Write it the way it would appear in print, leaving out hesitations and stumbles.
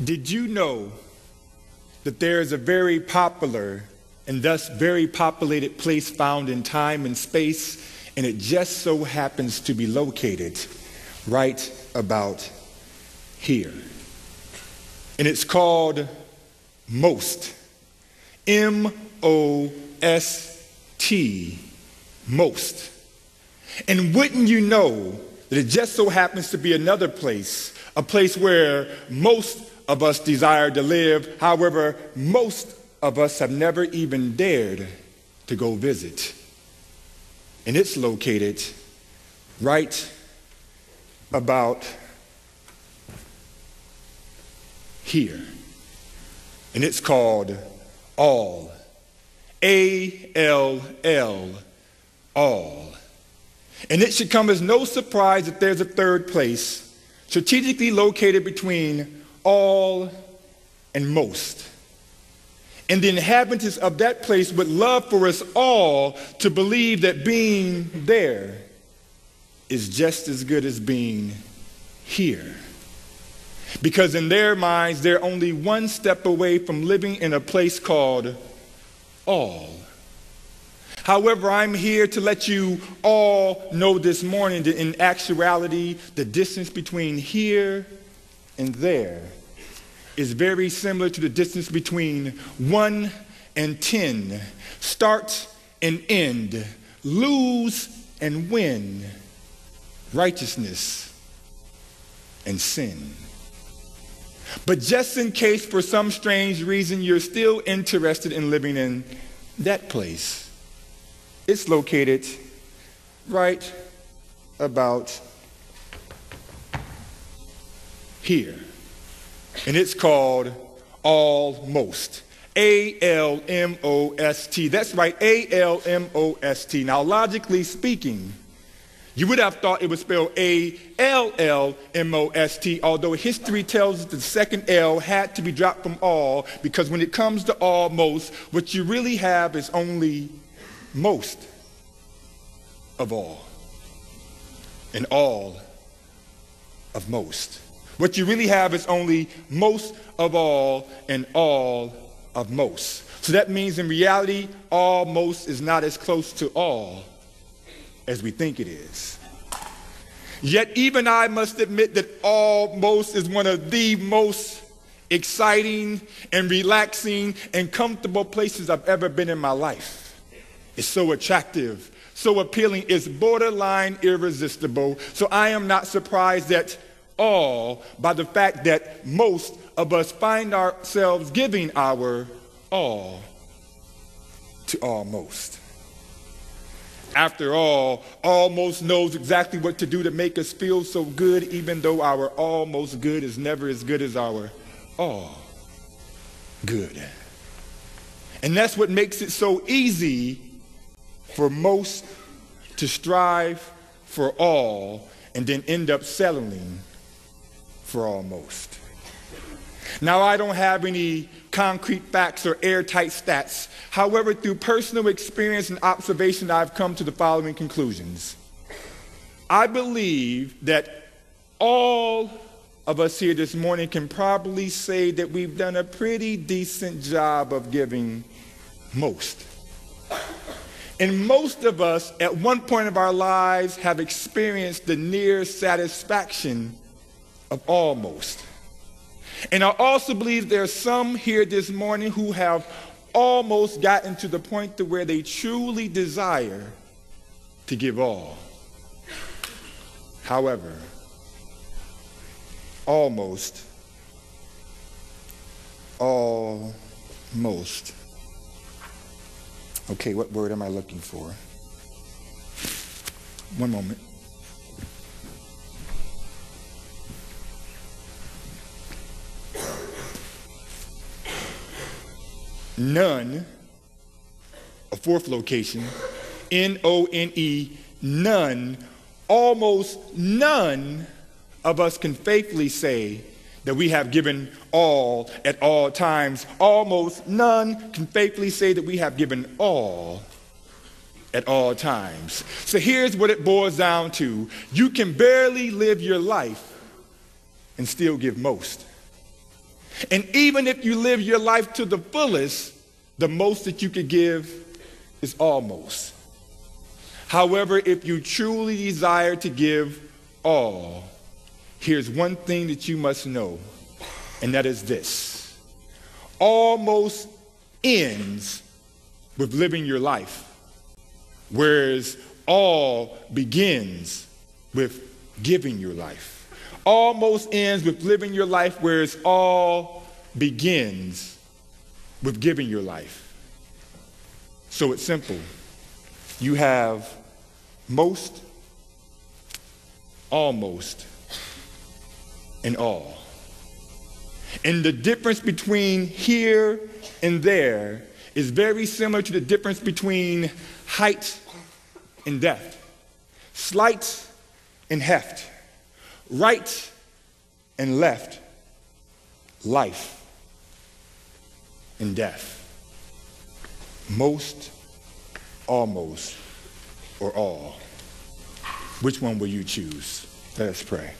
Did you know that there is a very popular and thus very populated place found in time and space, and it just so happens to be located right about here? And it's called most. M-O-S-T, most. And wouldn't you know that it just so happens to be another place, a place where most of us desire to live. However, most of us have never even dared to go visit. And it's located right about here. And it's called all. A-L-L, all. And it should come as no surprise that there's a third place, strategically located between all and most. And the inhabitants of that place would love for us all to believe that being there is just as good as being here. Because in their minds, they're only one step away from living in a place called all. However, I'm here to let you all know this morning that in actuality, the distance between here and there is very similar to the distance between 1 and 10. Start and end, lose and win, righteousness and sin. But just in case for some strange reason you're still interested in living in that place, it's located right about here. And it's called almost. A-L-M-O-S-T. That's right, A-L-M-O-S-T. Now, logically speaking, you would have thought it was spelled A-L-L-M-O-S-T, although history tells us the second L had to be dropped from all, because when it comes to almost, what you really have is only most of all, and all of most. What you really have is only most of all and all of most. So that means in reality, almost is not as close to all as we think it is. Yet even I must admit that almost is one of the most exciting and relaxing and comfortable places I've ever been in my life. It's so attractive, so appealing, it's borderline irresistible. So I am not surprised at all by the fact that most of us find ourselves giving our all to almost. After all, almost knows exactly what to do to make us feel so good, even though our almost good is never as good as our all good. And that's what makes it so easy for most to strive for all and then end up settling for almost. Now, I don't have any concrete facts or airtight stats. However, through personal experience and observation, I've come to the following conclusions. I believe that all of us here this morning can probably say that we've done a pretty decent job of giving most. And most of us, at one point of our lives, have experienced the near satisfaction of almost. And I also believe there are some here this morning who have almost gotten to the point to where they truly desire to give all. However, almost. Okay, what word am I looking for? One moment. None, a fourth location, N-O-N-E, none, almost none of us can faithfully say that we have given all at all times. Almost none can faithfully say that we have given all at all times. So here's what it boils down to. You can barely live your life and still give most. And even if you live your life to the fullest, the most that you could give is almost. However, if you truly desire to give all, here's one thing that you must know, and that is this. Almost ends with living your life, whereas all begins with giving your life. Almost ends with living your life, whereas all begins with giving your life. So it's simple. You have most, almost, and all. And the difference between here and there is very similar to the difference between height and depth, slight and heft, right and left, life and death. Most, almost, or all. Which one will you choose? Let us pray.